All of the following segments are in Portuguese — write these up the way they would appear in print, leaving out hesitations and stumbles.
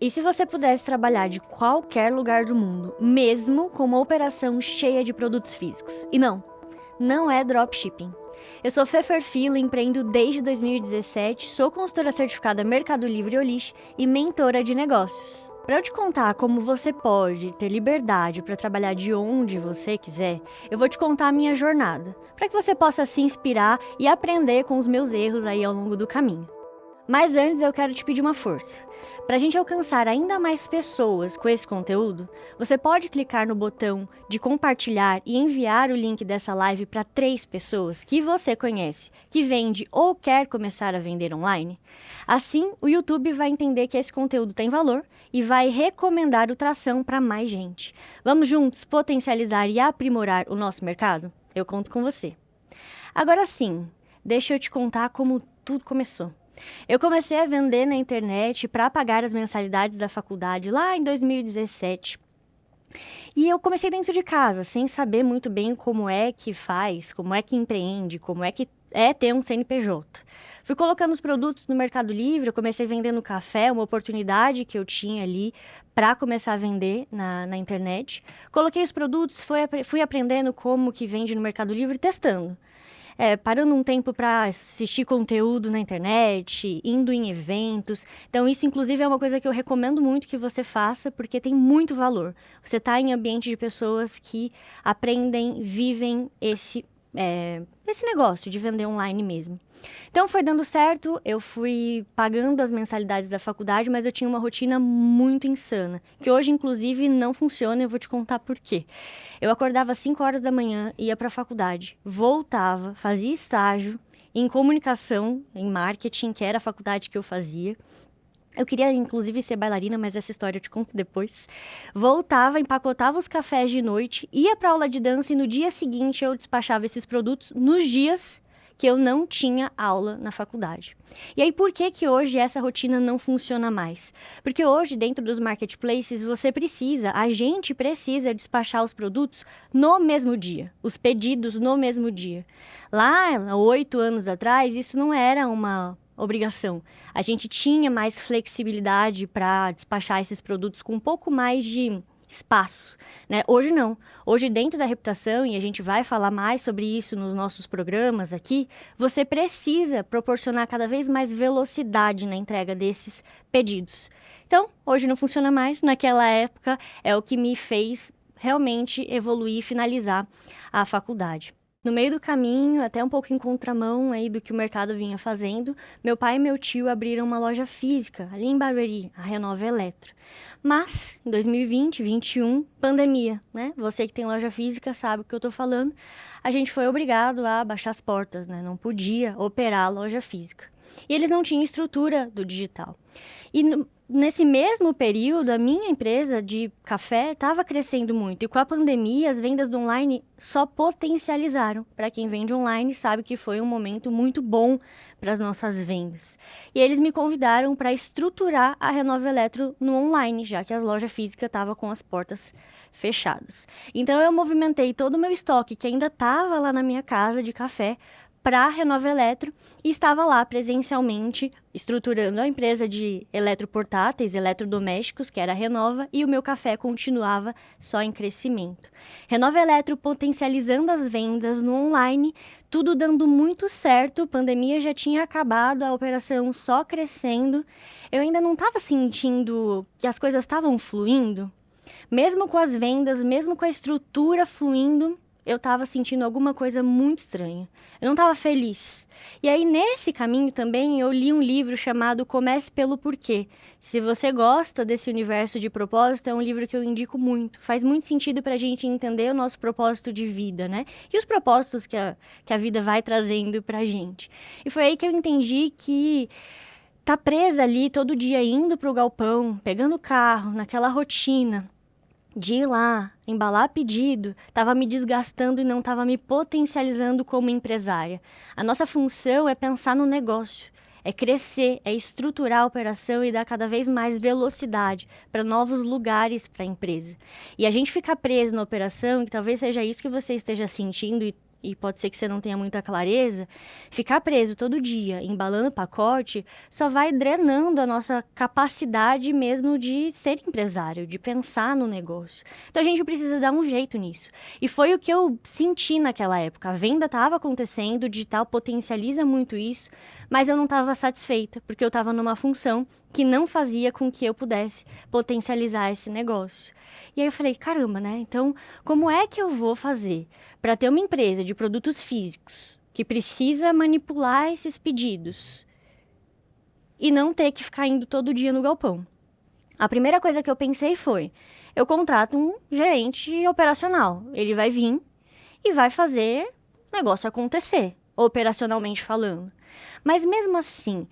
E se você pudesse trabalhar de qualquer lugar do mundo, mesmo com uma operação cheia de produtos físicos? E não é dropshipping. Eu sou Fê Ferfilo, empreendo desde 2017, sou consultora certificada Mercado Livre e Olish e mentora de negócios. Para eu te contar como você pode ter liberdade para trabalhar de onde você quiser, eu vou te contar a minha jornada, para que você possa se inspirar e aprender com os meus erros aí ao longo do caminho. Mas antes eu quero te pedir uma força. Para a gente alcançar ainda mais pessoas com esse conteúdo, você pode clicar no botão de compartilhar e enviar o link dessa live para 3 pessoas que você conhece, que vende ou quer começar a vender online? Assim, o YouTube vai entender que esse conteúdo tem valor e vai recomendar o Tração para mais gente. Vamos juntos potencializar e aprimorar o nosso mercado? Eu conto com você. Agora sim, deixa eu te contar como tudo começou. Eu comecei a vender na internet para pagar as mensalidades da faculdade lá em 2017. E eu comecei dentro de casa, sem saber muito bem como é que faz, como é que empreende, como é que é ter um CNPJ. Fui colocando os produtos no Mercado Livre, eu comecei vendendo café, uma oportunidade que eu tinha ali para começar a vender na internet. Coloquei os produtos, fui aprendendo como que vende no Mercado Livre, testando. Parando um tempo para assistir conteúdo na internet, indo em eventos. Então, isso, inclusive, é uma coisa que eu recomendo muito que você faça, porque tem muito valor. Você está em ambiente de pessoas que aprendem, vivem esse negócio de vender online mesmo. Então, foi dando certo, eu fui pagando as mensalidades da faculdade, mas eu tinha uma rotina muito insana, que hoje, inclusive, não funciona e eu vou te contar por quê. Eu acordava às 5 horas da manhã, ia para a faculdade, voltava, fazia estágio em comunicação, em marketing, que era a faculdade que eu fazia. Eu queria, inclusive, ser bailarina, mas essa história eu te conto depois. Voltava, empacotava os cafés de noite, ia para aula de dança e no dia seguinte eu despachava esses produtos nos dias que eu não tinha aula na faculdade. E aí, por que hoje essa rotina não funciona mais? Porque hoje, dentro dos marketplaces, a gente precisa despachar os produtos no mesmo dia, os pedidos no mesmo dia. Lá, 8 anos atrás, isso não era uma obrigação. A gente tinha mais flexibilidade para despachar esses produtos com um pouco mais de espaço, né? Hoje não. Hoje, dentro da reputação, e a gente vai falar mais sobre isso nos nossos programas aqui, você precisa proporcionar cada vez mais velocidade na entrega desses pedidos. Então, hoje não funciona mais. Naquela época, é o que me fez realmente evoluir e finalizar a faculdade. No meio do caminho, até um pouco em contramão aí do que o mercado vinha fazendo, meu pai e meu tio abriram uma loja física ali em Barueri, a Renova Eletro. Mas, em 2020, 2021, pandemia, né? Você que tem loja física sabe o que eu tô falando. A gente foi obrigado a baixar as portas, né? Não podia operar a loja física. E eles não tinham estrutura do digital. E nesse mesmo período, a minha empresa de café estava crescendo muito. E com a pandemia, as vendas do online só potencializaram. Para quem vende online, sabe que foi um momento muito bom para as nossas vendas. E eles me convidaram para estruturar a Renova Eletro no online, já que a loja física estava com as portas fechadas. Então, eu movimentei todo o meu estoque, que ainda estava lá na minha casa de café, para a Renova Eletro e estava lá presencialmente estruturando a empresa de eletroportáteis, eletrodomésticos, que era a Renova, e o meu café continuava só em crescimento. Renova Eletro potencializando as vendas no online, tudo dando muito certo, a pandemia já tinha acabado, a operação só crescendo. Eu ainda não estava sentindo que as coisas estavam fluindo. Mesmo com as vendas, mesmo com a estrutura fluindo, eu estava sentindo alguma coisa muito estranha. Eu não estava feliz. E aí, nesse caminho também, eu li um livro chamado Comece pelo Porquê. Se você gosta desse universo de propósito, é um livro que eu indico muito. Faz muito sentido para a gente entender o nosso propósito de vida, né? E os propósitos que a vida vai trazendo para a gente. E foi aí que eu entendi que tá presa ali todo dia indo para o galpão, pegando o carro, naquela rotina de ir lá, embalar pedido, estava me desgastando e não estava me potencializando como empresária. A nossa função é pensar no negócio, é crescer, é estruturar a operação e dar cada vez mais velocidade para novos lugares para a empresa. E a gente ficar preso na operação, que talvez seja isso que você esteja sentindo e e pode ser que você não tenha muita clareza, ficar preso todo dia, embalando pacote, só vai drenando a nossa capacidade mesmo de ser empresário, de pensar no negócio. Então a gente precisa dar um jeito nisso. E foi o que eu senti naquela época. A venda estava acontecendo, o digital potencializa muito isso, mas eu não estava satisfeita, porque eu estava numa função que não fazia com que eu pudesse potencializar esse negócio. E aí eu falei, caramba, né? Então, como é que eu vou fazer para ter uma empresa de produtos físicos que precisa manipular esses pedidos e não ter que ficar indo todo dia no galpão? A primeira coisa que eu pensei foi, eu contrato um gerente operacional. Ele vai vir e vai fazer o negócio acontecer, operacionalmente falando. Mas mesmo assim,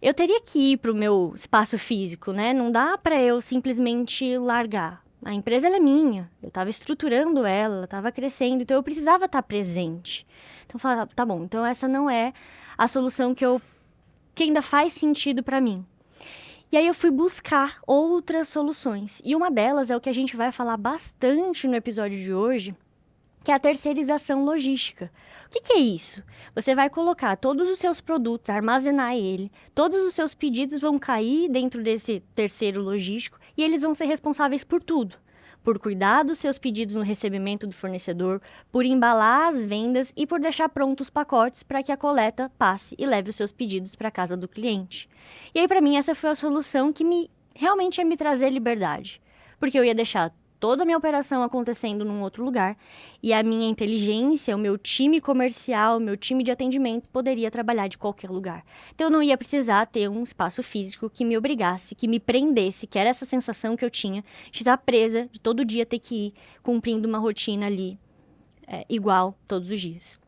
eu teria que ir para o meu espaço físico, né? Não dá para eu simplesmente largar. A empresa ela é minha, eu estava estruturando ela estava crescendo, então eu precisava estar presente. Então eu falava, tá bom, então essa não é a solução que ainda faz sentido para mim. E aí eu fui buscar outras soluções. E uma delas é o que a gente vai falar bastante no episódio de hoje, que é a terceirização logística. O que é isso? Você vai colocar todos os seus produtos, armazenar ele, todos os seus pedidos vão cair dentro desse terceiro logístico e eles vão ser responsáveis por tudo. Por cuidar dos seus pedidos no recebimento do fornecedor, por embalar as vendas e por deixar prontos os pacotes para que a coleta passe e leve os seus pedidos para a casa do cliente. E aí, para mim, essa foi a solução que realmente ia me trazer liberdade. Porque eu ia deixar toda a minha operação acontecendo num outro lugar e a minha inteligência, o meu time comercial, o meu time de atendimento poderia trabalhar de qualquer lugar. Então, eu não ia precisar ter um espaço físico que me obrigasse, que me prendesse, que era essa sensação que eu tinha de estar presa, de todo dia ter que ir cumprindo uma rotina ali igual todos os dias.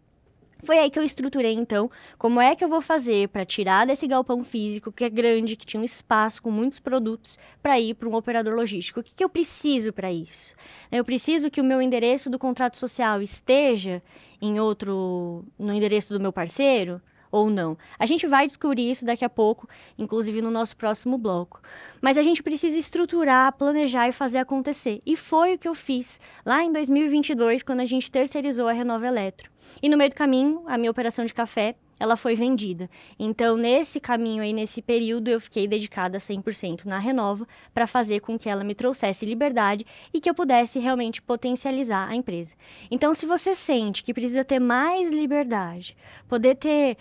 Foi aí que eu estruturei, então, como é que eu vou fazer para tirar desse galpão físico, que é grande, que tinha um espaço com muitos produtos, para ir para um operador logístico. O que eu preciso para isso? Eu preciso que o meu endereço do contrato social esteja no endereço do meu parceiro ou não? A gente vai descobrir isso daqui a pouco, inclusive no nosso próximo bloco. Mas a gente precisa estruturar, planejar e fazer acontecer. E foi o que eu fiz lá em 2022, quando a gente terceirizou a Renova Eletro. E no meio do caminho, a minha operação de café, ela foi vendida. Então, nesse caminho aí, nesse período, eu fiquei dedicada 100% na Renova para fazer com que ela me trouxesse liberdade e que eu pudesse realmente potencializar a empresa. Então, se você sente que precisa ter mais liberdade, poder ter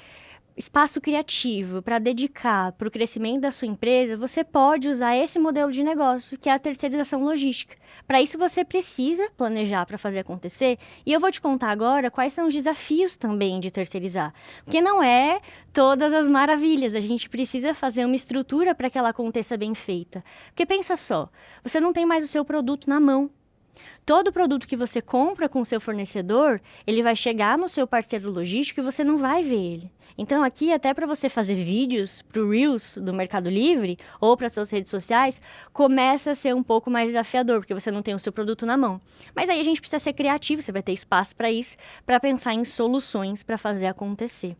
espaço criativo para dedicar para o crescimento da sua empresa, você pode usar esse modelo de negócio, que é a terceirização logística. Para isso, você precisa planejar para fazer acontecer, e eu vou te contar agora quais são os desafios também de terceirizar. Porque não é todas as maravilhas, a gente precisa fazer uma estrutura para que ela aconteça bem feita. Porque pensa só, você não tem mais o seu produto na mão. Todo produto que você compra com o seu fornecedor, ele vai chegar no seu parceiro logístico e você não vai ver ele. Então, aqui, até para você fazer vídeos para o Reels do Mercado Livre ou para suas redes sociais, começa a ser um pouco mais desafiador, porque você não tem o seu produto na mão. Mas aí a gente precisa ser criativo, você vai ter espaço para isso, para pensar em soluções para fazer acontecer.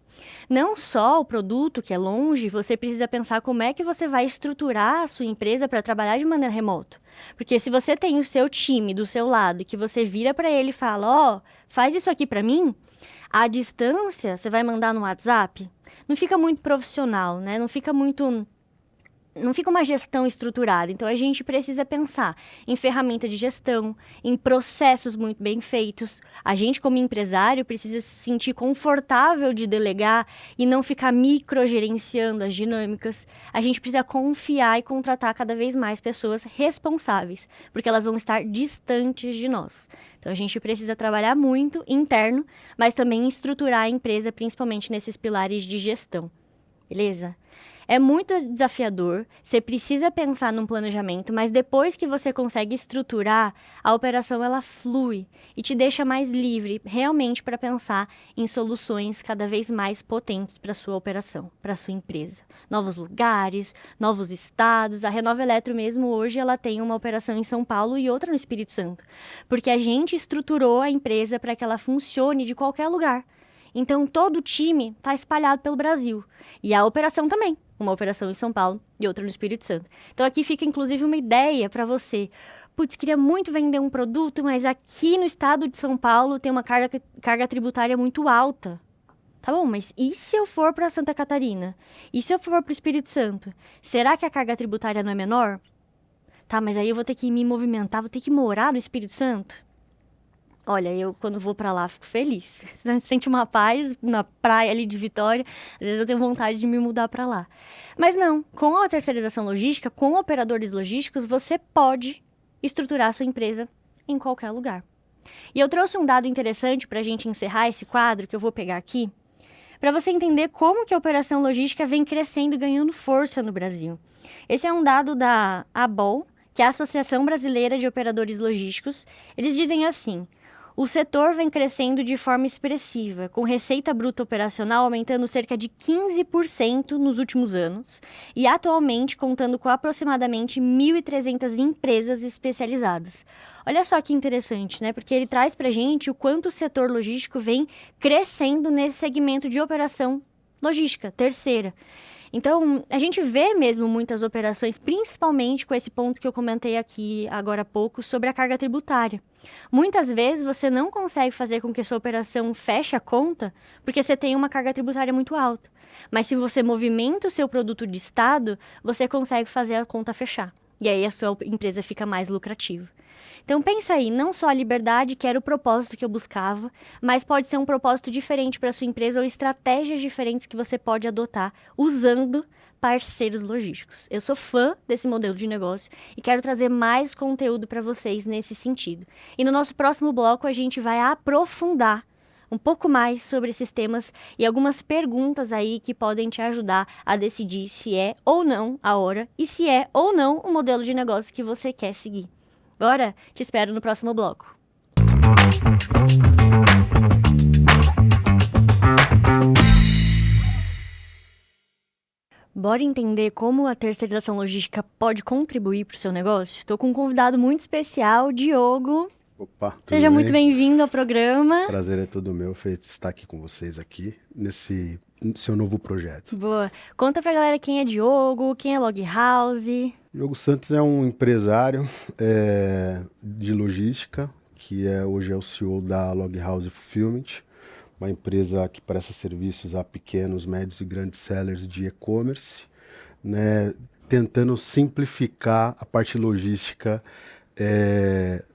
Não só o produto que é longe, você precisa pensar como é que você vai estruturar a sua empresa para trabalhar de maneira remota. Porque se você tem o seu time do seu lado e que você vira para ele e fala, faz isso aqui para mim, à distância, você vai mandar no WhatsApp, não fica muito profissional, né? Não fica uma gestão estruturada. Então, a gente precisa pensar em ferramenta de gestão, em processos muito bem feitos. A gente, como empresário, precisa se sentir confortável de delegar e não ficar microgerenciando as dinâmicas. A gente precisa confiar e contratar cada vez mais pessoas responsáveis, porque elas vão estar distantes de nós. Então, a gente precisa trabalhar muito interno, mas também estruturar a empresa, principalmente nesses pilares de gestão. Beleza? É muito desafiador, você precisa pensar num planejamento, mas depois que você consegue estruturar, a operação ela flui e te deixa mais livre realmente para pensar em soluções cada vez mais potentes para a sua operação, para a sua empresa. Novos lugares, novos estados. A Renova Eletro mesmo hoje ela tem uma operação em São Paulo e outra no Espírito Santo, porque a gente estruturou a empresa para que ela funcione de qualquer lugar. Então, todo o time está espalhado pelo Brasil. E a operação também. uma operação em São Paulo e outra no Espírito Santo. Então aqui fica inclusive uma ideia para você. Putz, queria muito vender um produto, mas aqui no estado de São Paulo tem uma carga tributária muito alta. Tá bom, mas e se eu for para Santa Catarina? E se eu for para o Espírito Santo? Será que a carga tributária não é menor? Tá, mas aí eu vou ter que me movimentar, vou ter que morar no Espírito Santo? Olha, eu quando vou pra lá fico feliz. Você sente uma paz na praia ali de Vitória. Às vezes eu tenho vontade de me mudar pra lá. Mas não, com a terceirização logística, com operadores logísticos, você pode estruturar a sua empresa em qualquer lugar. E eu trouxe um dado interessante pra gente encerrar esse quadro, que eu vou pegar aqui, para você entender como que a operação logística vem crescendo e ganhando força no Brasil. Esse é um dado da ABOL, que é a Associação Brasileira de Operadores Logísticos. Eles dizem assim: o setor vem crescendo de forma expressiva, com receita bruta operacional aumentando cerca de 15% nos últimos anos e atualmente contando com aproximadamente 1.300 empresas especializadas. Olha só que interessante, né? Porque ele traz pra gente o quanto o setor logístico vem crescendo nesse segmento de operação logística, terceira. Então, a gente vê mesmo muitas operações, principalmente com esse ponto que eu comentei aqui agora há pouco, sobre a carga tributária. Muitas vezes você não consegue fazer com que a sua operação feche a conta porque você tem uma carga tributária muito alta. Mas se você movimenta o seu produto de estado, você consegue fazer a conta fechar. E aí a sua empresa fica mais lucrativa. Então pensa aí, não só a liberdade, que era o propósito que eu buscava, mas pode ser um propósito diferente para sua empresa ou estratégias diferentes que você pode adotar usando parceiros logísticos. Eu sou fã desse modelo de negócio e quero trazer mais conteúdo para vocês nesse sentido. E no nosso próximo bloco a gente vai aprofundar um pouco mais sobre esses temas e algumas perguntas aí que podem te ajudar a decidir se é ou não a hora e se é ou não o modelo de negócio que você quer seguir. Bora? Te espero no próximo bloco. Bora entender como a terceirização logística pode contribuir para o seu negócio? Estou com um convidado muito especial, Diogo. Opa, tudo Seja bem? muito bem-vindo ao programa. Prazer é todo meu, Fê, estar aqui com vocês aqui nesse seu novo projeto. Boa. Conta pra galera quem é Diogo, quem é Loghouse. Diogo Santos é um empresário de logística, que hoje é o CEO da Loghouse Fulfillment, uma empresa que presta serviços a pequenos, médios e grandes sellers de e-commerce, né, tentando simplificar a parte logística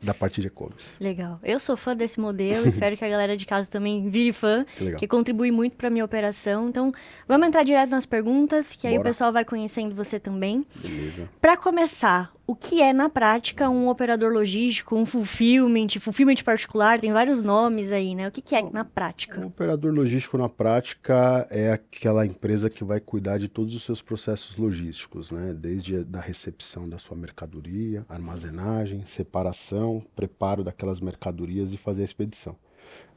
da parte de e-commerce. Legal. Eu sou fã desse modelo, espero que a galera de casa também vire fã, que contribui muito para minha operação. Então, vamos entrar direto nas perguntas, que aí Bora. o pessoal vai conhecendo você também. Beleza. Para começar, o que é na prática um operador logístico, um fulfillment particular, tem vários nomes aí, né? O que é na prática? Um operador logístico na prática é aquela empresa que vai cuidar de todos os seus processos logísticos, né? Desde da recepção da sua mercadoria, armazenagem, separação, preparo daquelas mercadorias e fazer a expedição,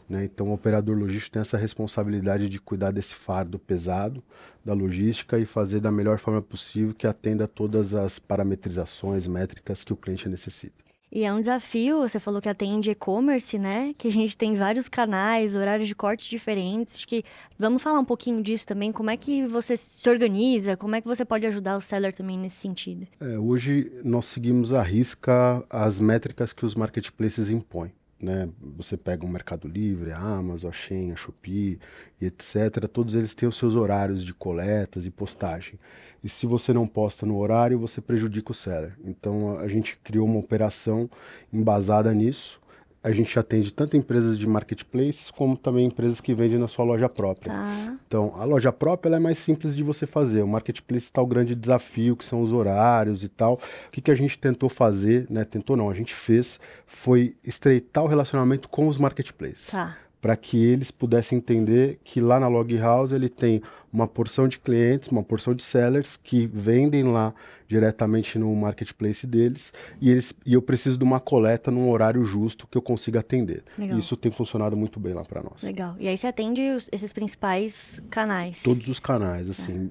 né? Então o operador logístico tem essa responsabilidade de cuidar desse fardo pesado da logística e fazer da melhor forma possível que atenda a todas as parametrizações, métricas que o cliente necessita. E é um desafio, você falou que atende e-commerce, né? Que a gente tem vários canais, horários de cortes diferentes. Acho que vamos falar um pouquinho disso também. Como é que você se organiza? Como é que você pode ajudar o seller também nesse sentido? Hoje nós seguimos à risca as métricas que os marketplaces impõem, né? Você pega o Mercado Livre, a Amazon, a Shein, a Shopee, e etc. Todos eles têm os seus horários de coletas e postagem. E se você não posta no horário, você prejudica o seller. Então a gente criou uma operação embasada nisso. A gente atende tanto empresas de marketplace como também empresas que vendem na sua loja própria. Tá. Então, a loja própria ela é mais simples de você fazer. O marketplace está o grande desafio, que são os horários e tal. O que a gente tentou fazer, né? Tentou não, a gente fez, foi estreitar o relacionamento com os marketplaces. Tá. Para que eles pudessem entender que lá na Loghouse ele tem uma porção de clientes, uma porção de sellers que vendem lá diretamente no marketplace deles e eu preciso de uma coleta num horário justo que eu consiga atender. Legal. Isso tem funcionado muito bem lá para nós. Legal. E aí você atende esses principais canais? Todos os canais, assim.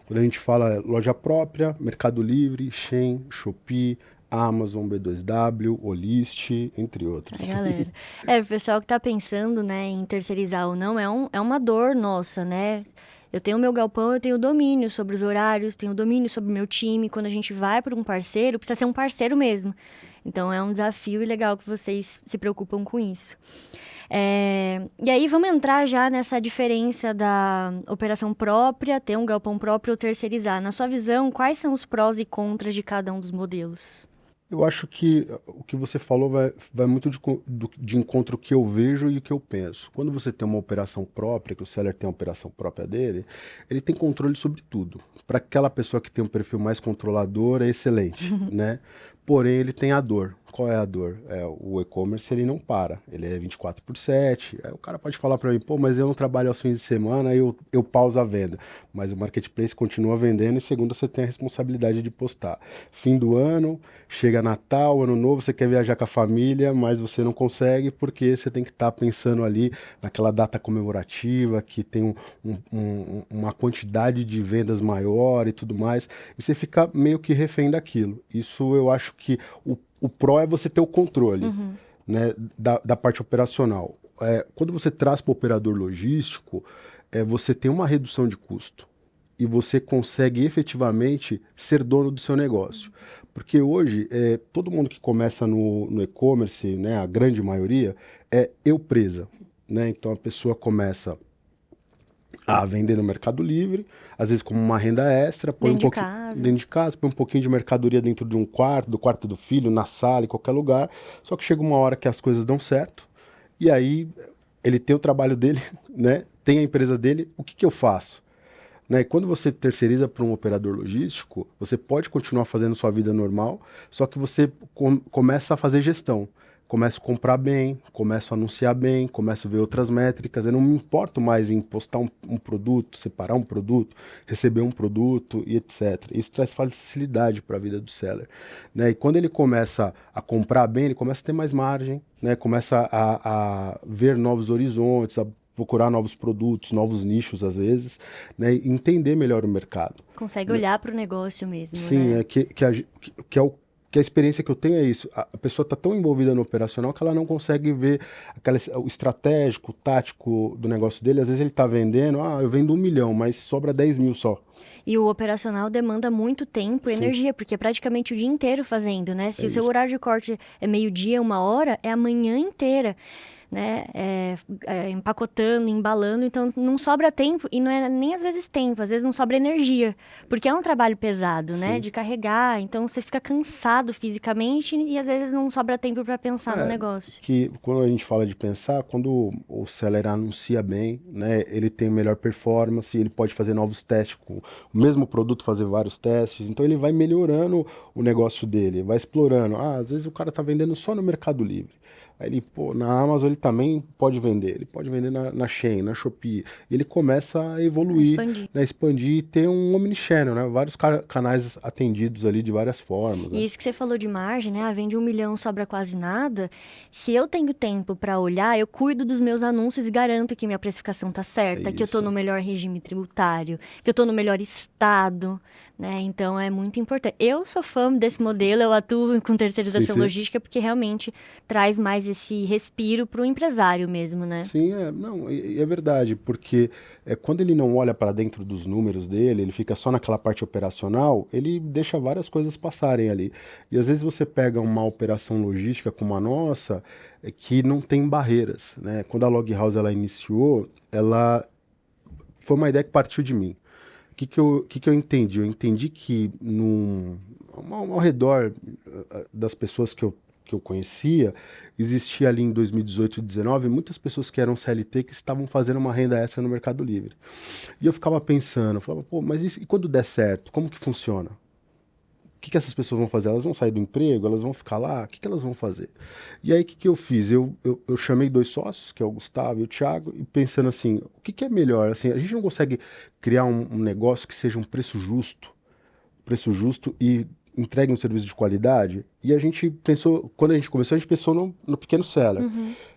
Quando a gente fala loja própria, Mercado Livre, Shein, Shopee, Amazon, B2W, Olist, entre outros. Galera. O pessoal que tá pensando, né, em terceirizar ou não, é uma dor nossa, né? Eu tenho o meu galpão, eu tenho domínio sobre os horários, tenho domínio sobre o meu time. Quando a gente vai para um parceiro, precisa ser um parceiro mesmo. Então é um desafio e legal que vocês se preocupam com isso. E aí vamos entrar já nessa diferença da operação própria, ter um galpão próprio ou terceirizar. Na sua visão, quais são os prós e contras de cada um dos modelos? Eu acho que o que você falou vai muito de encontro ao que eu vejo e o que eu penso. Quando você tem uma operação própria, que o seller tem a operação própria dele, ele tem controle sobre tudo. Para aquela pessoa que tem um perfil mais controlador, é excelente, né? Porém, ele tem a dor. Qual é a dor? O e-commerce, ele não para. Ele é 24/7. Aí o cara pode falar para mim, pô, mas eu não trabalho aos fins de semana, aí eu pauso a venda. Mas o marketplace continua vendendo e segunda você tem a responsabilidade de postar. Fim do ano, chega Natal, Ano Novo, você quer viajar com a família, mas você não consegue porque você tem que estar pensando ali naquela data comemorativa que tem uma quantidade de vendas maior e tudo mais. E você fica meio que refém daquilo. Isso eu acho que o pró é você ter o controle, né, da parte operacional. Quando você traz para o operador logístico, você tem uma redução de custo e você consegue efetivamente ser dono do seu negócio. Porque hoje, todo mundo que começa no e-commerce, né, a grande maioria, é eu presa. Né? Então a pessoa começa a vender no Mercado Livre, às vezes como uma renda extra, põe dentro de casa, põe um pouquinho de mercadoria dentro de um quarto, do quarto do filho, na sala, em qualquer lugar. Só que chega uma hora que as coisas dão certo, e aí ele tem o trabalho dele, né? Tem a empresa dele, o que eu faço? Né? Quando você terceiriza para um operador logístico, você pode continuar fazendo sua vida normal, só que você começa a fazer gestão. Começo a comprar bem, começo a anunciar bem, começo a ver outras métricas. Eu não me importo mais em postar um produto, separar um produto, receber um produto e etc. Isso traz facilidade para a vida do seller. Né? E quando ele começa a comprar bem, ele começa a ter mais margem, né? Começa a ver novos horizontes, a procurar novos produtos, novos nichos às vezes, né? E entender melhor o mercado. Consegue olhar para o negócio mesmo, Sim, né? Que a experiência que eu tenho é isso. A pessoa está tão envolvida no operacional que ela não consegue ver o estratégico, o tático do negócio dele. Às vezes ele está vendendo, eu vendo 1 milhão, mas sobra 10 mil só. E o operacional demanda muito tempo e energia, porque é praticamente o dia inteiro fazendo, né? Se o seu horário de corte é meio-dia, 1 hora, é a manhã inteira, né? Empacotando, embalando, então não sobra tempo e não é nem às vezes tempo, às vezes não sobra energia, porque é um trabalho pesado, né? De carregar, então você fica cansado fisicamente e às vezes não sobra tempo para pensar no negócio. Que quando a gente fala de pensar, quando o seller anuncia bem, né? Ele tem melhor performance, ele pode fazer novos testes com o mesmo produto, fazer vários testes, então ele vai melhorando o negócio dele, vai explorando. Às vezes o cara está vendendo só no Mercado Livre. Aí ele, na Amazon ele também pode vender. Ele pode vender na Shein, na Shopee. E ele começa a evoluir, expandir e ter um omnichannel, né? Vários canais atendidos ali de várias formas. Né? E isso que você falou de margem, né? Vende 1 milhão, sobra quase nada. Se eu tenho tempo para olhar, eu cuido dos meus anúncios e garanto que minha precificação tá certa, que eu tô no melhor regime tributário, que eu tô no melhor estado, né? Então é muito importante. Eu sou fã desse modelo, eu atuo com terceirização logística porque realmente traz mais esse respiro para o empresário mesmo, né? Sim, é verdade, porque quando ele não olha para dentro dos números dele, ele fica só naquela parte operacional, ele deixa várias coisas passarem ali. E às vezes você pega uma operação logística como a nossa, que não tem barreiras, né? Quando a Log House ela iniciou, ela foi uma ideia que partiu de mim. O que eu entendi? Eu entendi que ao redor das pessoas que eu conhecia, existia ali em 2018 e 2019 muitas pessoas que eram CLT que estavam fazendo uma renda extra no Mercado Livre. E eu ficava pensando, eu falava, pô, mas e quando der certo, como que funciona? O que essas pessoas vão fazer? Elas vão sair do emprego? Elas vão ficar lá? O que elas vão fazer? E aí, o que eu fiz? Eu chamei 2 sócios, que é o Gustavo e o Thiago, e pensando assim, o que é melhor? Assim, a gente não consegue criar um negócio que seja um preço justo e entregue um serviço de qualidade. E a gente pensou, quando a gente começou, a gente pensou no pequeno seller.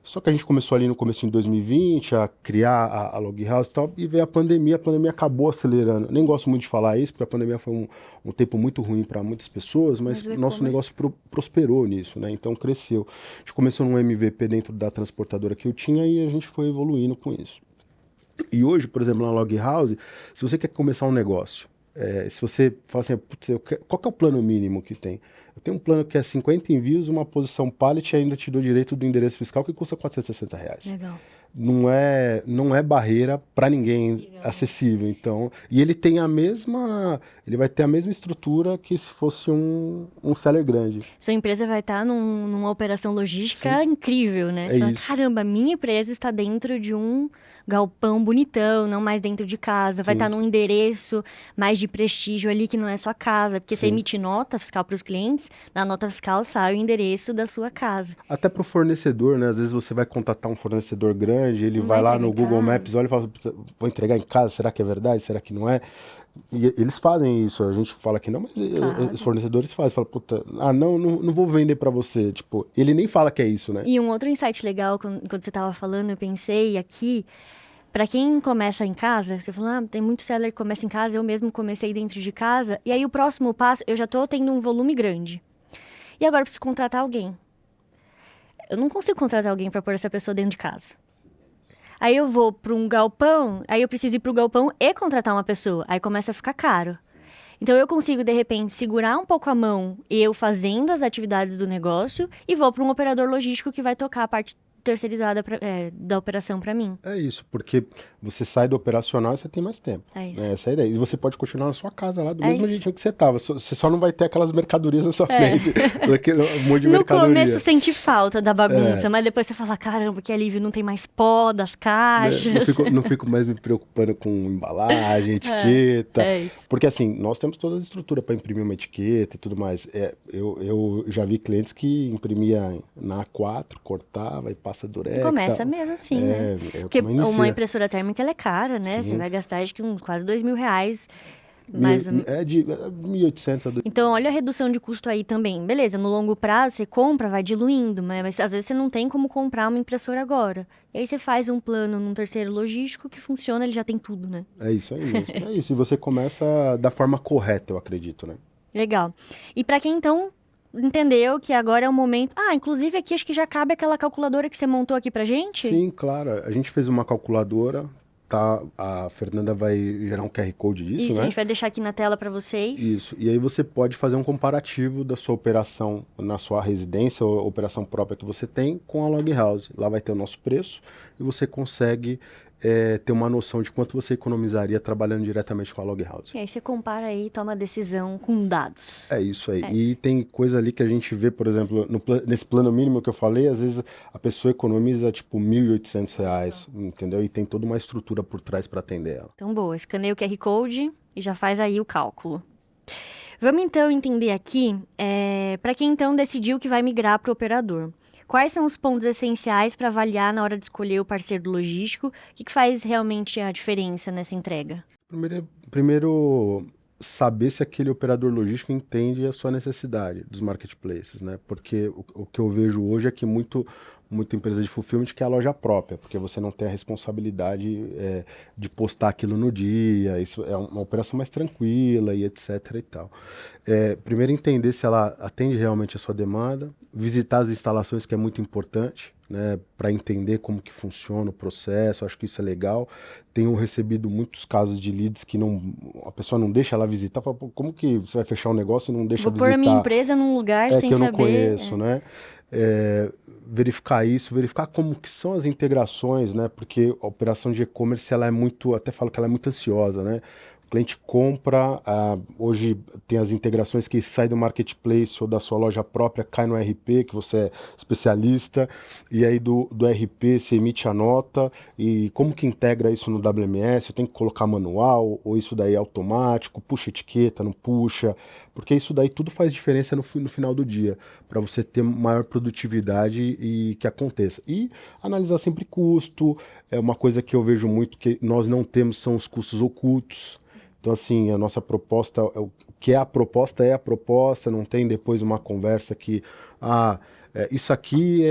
Só que a gente começou ali no começo de 2020 a criar a Log House e tal, e veio a pandemia acabou acelerando. Nem gosto muito de falar isso, porque a pandemia foi um tempo muito ruim para muitas pessoas, mas o nosso negócio prosperou nisso, né? Então cresceu. A gente começou num MVP dentro da transportadora que eu tinha e a gente foi evoluindo com isso. E hoje, por exemplo, na Log House, se você quer começar um negócio, se você fala assim, "Putz, qual que é o plano mínimo que tem? Eu tenho um plano que é 50 envios, uma posição pallet e ainda te dou direito do endereço fiscal que custa R$ 460. Legal. Não é barreira para ninguém acessível. Então, e ele vai ter a mesma estrutura que se fosse um seller grande. Sua empresa vai estar numa operação logística incrível, né? Você fala, isso. caramba, minha empresa está dentro de um galpão bonitão, não mais dentro de casa. Vai estar num endereço mais de prestígio ali, que não é sua casa. Porque você emite nota fiscal para os clientes, na nota fiscal sai o endereço da sua casa. Até para o fornecedor, né? Às vezes você vai contatar um fornecedor grande, ele vai lá no Google Maps, olha e fala, vou entregar em casa, será que é verdade? Será que não é? E eles fazem isso, a gente fala que não, mas os fornecedores fazem. Fala, puta, não vou vender para você. Tipo, ele nem fala que é isso, né? E um outro insight legal, quando você tava falando, eu pensei aqui, para quem começa em casa, você falou, tem muito seller que começa em casa, eu mesmo comecei dentro de casa, e aí o próximo passo, eu já tô tendo um volume grande. E agora eu preciso contratar alguém. Eu não consigo contratar alguém para pôr essa pessoa dentro de casa. Aí eu vou para um galpão, aí eu preciso ir para o galpão e contratar uma pessoa. Aí começa a ficar caro. Então eu consigo, de repente, segurar um pouco a mão, eu fazendo as atividades do negócio, e vou para um operador logístico que vai tocar a parte terceirizada da operação para mim. É isso, porque você sai do operacional e você tem mais tempo. É isso. Essa é a ideia. E você pode continuar na sua casa lá, do mesmo jeito que você estava. Você só não vai ter aquelas mercadorias na sua frente. Um monte de mercadoria. No começo sente falta da bagunça, mas depois você fala, caramba, que alívio, não tem mais pó das caixas. Não fico mais me preocupando com embalagem, etiqueta. Isso. Porque assim, nós temos toda a estrutura para imprimir uma etiqueta e tudo mais. Eu já vi clientes que imprimia na A4, cortava e passa durex. Começa mesmo assim, né? Porque uma impressora térmica, ela é cara, né? Sim. Você vai gastar, acho que quase R$2.000. De 1.800 a 2.000. Então, olha a redução de custo aí também. Beleza, no longo prazo, você compra, vai diluindo, mas às vezes você não tem como comprar uma impressora agora. E aí você faz um plano num terceiro logístico que funciona, ele já tem tudo, né? É isso aí mesmo. É isso, e você começa da forma correta, eu acredito, né? Legal. E para quem, então, entendeu que agora é o momento... inclusive aqui acho que já cabe aquela calculadora que você montou aqui pra gente? Sim, claro. A gente fez uma calculadora, tá? A Fernanda vai gerar um QR Code disso, Isso, né? A gente vai deixar aqui na tela para vocês. Isso, e aí você pode fazer um comparativo da sua operação na sua residência ou operação própria que você tem com a Log House. Lá vai ter o nosso preço e você consegue ter uma noção de quanto você economizaria trabalhando diretamente com a Log House. E aí você compara aí e toma a decisão com dados. É isso aí. E tem coisa ali que a gente vê, por exemplo, nesse plano mínimo que eu falei, às vezes a pessoa economiza tipo R$1.800, entendeu? E tem toda uma estrutura por trás para atender ela. Então, boa. Escaneia o QR Code e já faz aí o cálculo. Vamos então entender aqui, para quem então decidiu que vai migrar para o operador. Quais são os pontos essenciais para avaliar na hora de escolher o parceiro logístico? O que faz realmente a diferença nessa entrega? Primeiro, saber se aquele operador logístico entende a sua necessidade dos marketplaces, né? Porque o que eu vejo hoje é que muita empresa de fulfillment quer a loja própria, porque você não tem a responsabilidade de postar aquilo no dia, isso é uma operação mais tranquila e etc e tal. Primeiro entender se ela atende realmente a sua demanda, visitar as instalações, que é muito importante, né, para entender como que funciona o processo, acho que isso é legal. Tenho recebido muitos casos de leads que a pessoa não deixa ela visitar, fala, como que você vai fechar um negócio e não deixa visitar? Vou pôr a minha empresa num lugar sem que eu saber. não conheço, né? Verificar isso, verificar como que são as integrações, né? Porque a operação de e-commerce, ela é muito, até falo que ela é muito ansiosa, né? O cliente compra, hoje tem as integrações que sai do marketplace ou da sua loja própria, cai no RP, que você é especialista, e aí do RP você emite a nota, e como que integra isso no WMS? Eu tenho que colocar manual, ou isso daí é automático, puxa etiqueta, não puxa, porque isso daí tudo faz diferença no final do dia, para você ter maior produtividade e que aconteça. E analisar sempre custo, é uma coisa que eu vejo muito que nós não temos, são os custos ocultos. Então, assim, a nossa proposta, o que é a proposta, não tem depois uma conversa que, isso aqui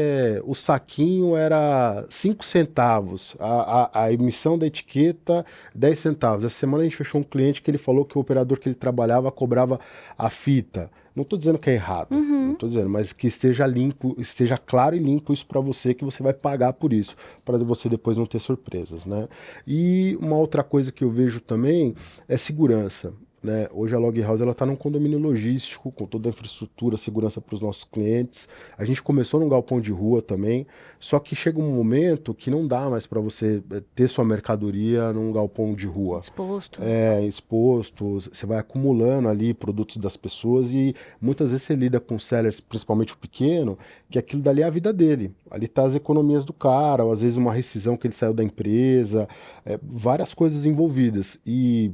o saquinho era 5 centavos, a emissão da etiqueta 10 centavos. Essa semana a gente fechou um cliente que ele falou que o operador que ele trabalhava cobrava a fita Não estou dizendo que é errado, não estou dizendo, mas que esteja limpo, esteja claro e limpo isso para você, que você vai pagar por isso, para você depois não ter surpresas, né? E uma outra coisa que eu vejo também é segurança. Né? Hoje a Log House está num condomínio logístico, com toda a infraestrutura, segurança para os nossos clientes. A gente começou num galpão de rua também, só que chega um momento que não dá mais para você ter sua mercadoria num galpão de rua. Exposto. Exposto, você vai acumulando ali produtos das pessoas e muitas vezes você lida com sellers, principalmente o pequeno, que aquilo dali é a vida dele. Ali tá as economias do cara, ou às vezes uma rescisão que ele saiu da empresa, várias coisas envolvidas. E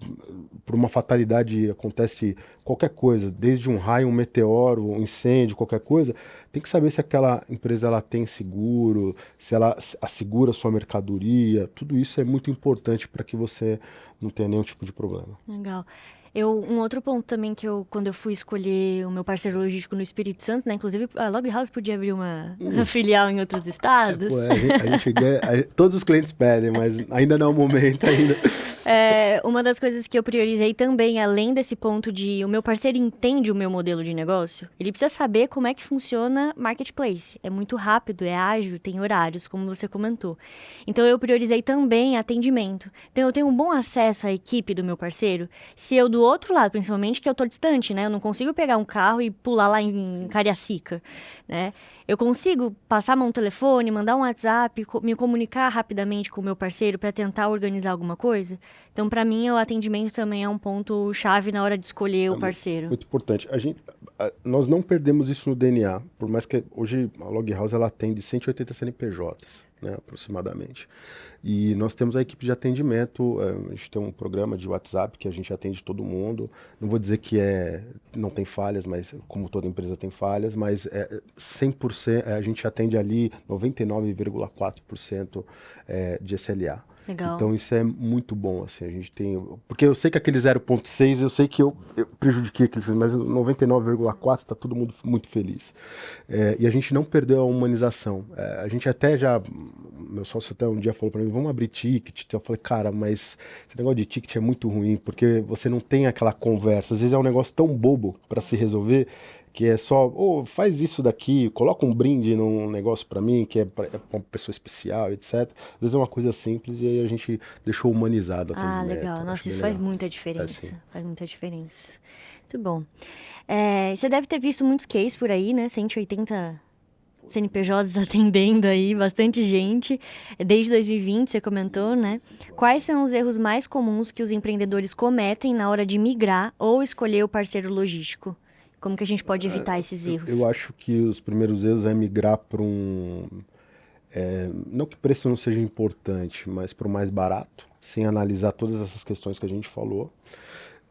por uma fatalidade acontece qualquer coisa, desde um raio, um meteoro, um incêndio, qualquer coisa, tem que saber se aquela empresa ela tem seguro, se ela assegura a sua mercadoria, tudo isso é muito importante para que você não tenha nenhum tipo de problema. Legal. Um outro ponto também quando eu fui escolher o meu parceiro logístico no Espírito Santo, né? Inclusive, a Log House podia abrir uma filial em outros estados. A gente ganha, todos os clientes pedem, mas ainda não é o momento ainda. Uma das coisas que eu priorizei também, além desse ponto de o meu parceiro entende o meu modelo de negócio, ele precisa saber como é que funciona marketplace. É muito rápido, é ágil, tem horários, como você comentou. Então, eu priorizei também atendimento. Então, eu tenho um bom acesso à equipe do meu parceiro. Se eu, do outro lado, principalmente, que eu tô distante, né? Eu não consigo pegar um carro e pular lá em Cariacica, né? Eu consigo passar a mão no telefone, mandar um WhatsApp, me comunicar rapidamente com o meu parceiro para tentar organizar alguma coisa. Então, para mim, o atendimento também é um ponto chave na hora de escolher o parceiro. Muito importante. Nós não perdemos isso no DNA, por mais que hoje a Log House ela atende 180 CNPJs, né, aproximadamente. E nós temos a equipe de atendimento, a gente tem um programa de WhatsApp que a gente atende todo mundo. Não vou dizer que não tem falhas, mas como toda empresa tem falhas, mas 100%, a gente atende ali 99,4% de SLA. Legal. Então isso é muito bom, assim, a gente tem... Porque eu sei que aquele 0,6, eu sei que eu prejudiquei aqueles, mas 99,4 tá todo mundo muito feliz. E a gente não perdeu a humanização. A gente até meu sócio até um dia falou para mim, vamos abrir ticket. Eu falei, cara, mas esse negócio de ticket é muito ruim, porque você não tem aquela conversa. Às vezes é um negócio tão bobo para se resolver, que é só, faz isso daqui, coloca um brinde num negócio para mim, que é pra uma pessoa especial, etc. Às vezes é uma coisa simples e aí a gente deixou humanizado. Legal. Nossa, isso faz muita diferença. Assim. Faz muita diferença. Muito bom. Você deve ter visto muitos cases por aí, né? 180 CNPJs atendendo aí, bastante gente. Desde 2020, você comentou, né? Quais são os erros mais comuns que os empreendedores cometem na hora de migrar ou escolher o parceiro logístico? Como que a gente pode evitar esses erros? Eu acho que os primeiros erros é migrar para não que o preço não seja importante, mas para o mais barato, sem analisar todas essas questões que a gente falou.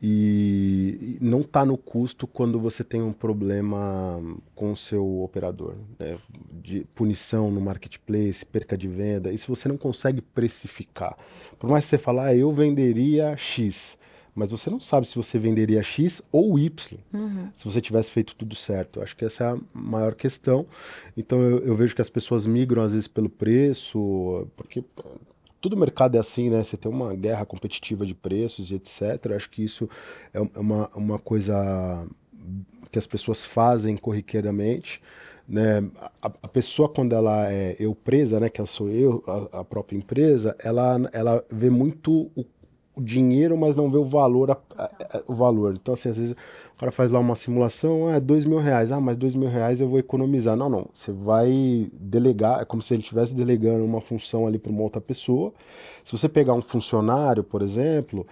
E não está no custo quando você tem um problema com o seu operador, né? De punição no marketplace, perca de venda. E se você não consegue precificar, por mais que você falar, eu venderia X, mas você não sabe se você venderia X ou Y, se você tivesse feito tudo certo. Eu acho que essa é a maior questão. Então eu vejo que as pessoas migram às vezes pelo preço, porque todo mercado é assim, né? Você tem uma guerra competitiva de preços e etc. Eu acho que isso é uma coisa que as pessoas fazem corriqueiramente, né? A pessoa, quando ela é eu presa, né? Que ela sou eu, a própria empresa, ela vê muito o dinheiro, mas não vê o valor, o valor. Então, assim, às vezes o cara faz lá uma simulação, R$2.000, mas R$2.000 eu vou economizar. Não, você vai delegar, é como se ele estivesse delegando uma função ali para uma outra pessoa. Se você pegar um funcionário, por exemplo,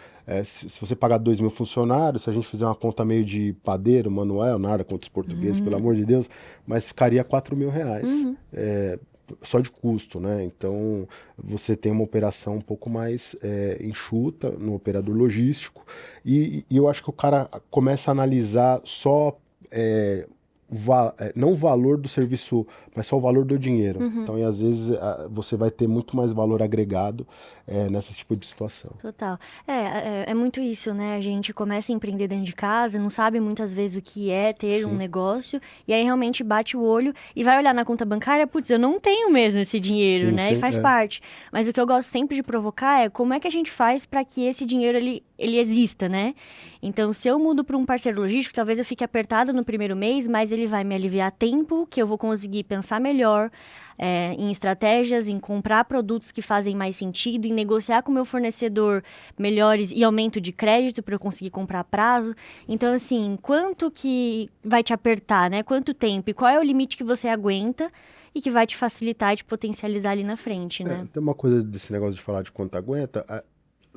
se você pagar 2.000 funcionários, se a gente fizer uma conta meio de padeiro, Manuel, nada contra os portugueses, pelo amor de Deus, mas ficaria R$4.000. Só de custo, né? Então você tem uma operação um pouco mais enxuta no operador logístico e eu acho que o cara começa a analisar só não o valor do serviço, mas só o valor do dinheiro. Então, e às vezes você vai ter muito mais valor agregado nesse tipo de situação. Total. É muito isso, né? A gente começa a empreender dentro de casa, não sabe muitas vezes o que é ter um negócio, e aí realmente bate o olho e vai olhar na conta bancária, putz, eu não tenho mesmo esse dinheiro, né? E faz parte. Mas o que eu gosto sempre de provocar é como é que a gente faz para que esse dinheiro, ele ele exista, né? Então, se eu mudo para um parceiro logístico, talvez eu fique apertada no primeiro mês, mas ele vai me aliviar tempo, que eu vou conseguir pensar melhor em estratégias, em comprar produtos que fazem mais sentido, em negociar com o meu fornecedor melhores e aumento de crédito para eu conseguir comprar a prazo. Então, assim, quanto que vai te apertar, né? Quanto tempo e qual é o limite que você aguenta e que vai te facilitar e te potencializar ali na frente, né? Tem uma coisa desse negócio de falar de quanto aguenta.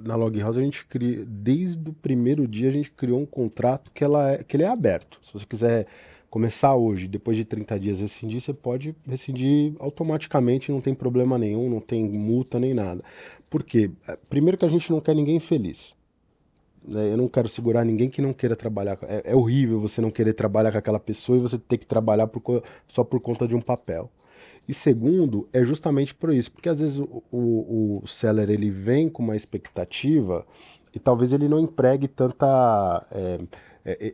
Na Log House a gente cria, desde o primeiro dia a gente criou um contrato que ele é aberto. Se você quiser começar hoje, depois de 30 dias rescindir, você pode rescindir automaticamente, não tem problema nenhum, não tem multa nem nada. Por quê? Primeiro que a gente não quer ninguém feliz, né? Eu não quero segurar ninguém que não queira trabalhar. É horrível você não querer trabalhar com aquela pessoa e você ter que trabalhar só por conta de um papel. E segundo, é justamente por isso, porque às vezes o seller ele vem com uma expectativa e talvez ele não empregue tanta.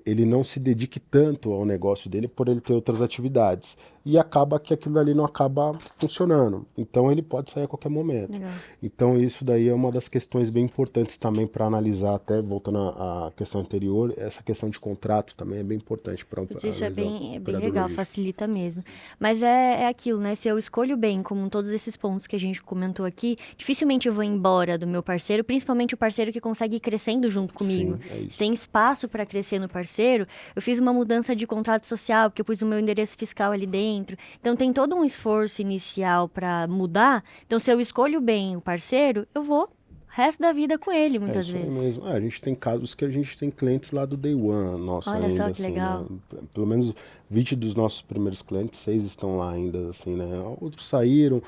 Ele não se dedique tanto ao negócio dele por ele ter outras atividades. E acaba que aquilo ali não acaba funcionando. Então ele pode sair a qualquer momento. Legal. Então isso daí é uma das questões bem importantes também para analisar, até voltando à questão anterior, essa questão de contrato também é bem importante para Putz, isso é bem operador legal, logístico. facilita mesmo. Mas é aquilo, né? Se eu escolho bem, como todos esses pontos que a gente comentou aqui, dificilmente eu vou embora do meu parceiro, principalmente o parceiro que consegue ir crescendo junto comigo. Sim, é isso. Se tem espaço para crescer no parceiro, eu fiz uma mudança de contrato social, porque eu pus o meu endereço fiscal ali dentro. Então tem todo um esforço inicial para mudar. Então se eu escolho bem o parceiro, eu vou resto da vida com ele, muitas Isso aí vezes. mesmo. A gente tem casos que a gente tem clientes lá do Day One, nosso Olha ainda, só que assim, legal. né? Pelo menos 20 dos nossos primeiros clientes, 6 estão lá ainda, assim, né? Outros saíram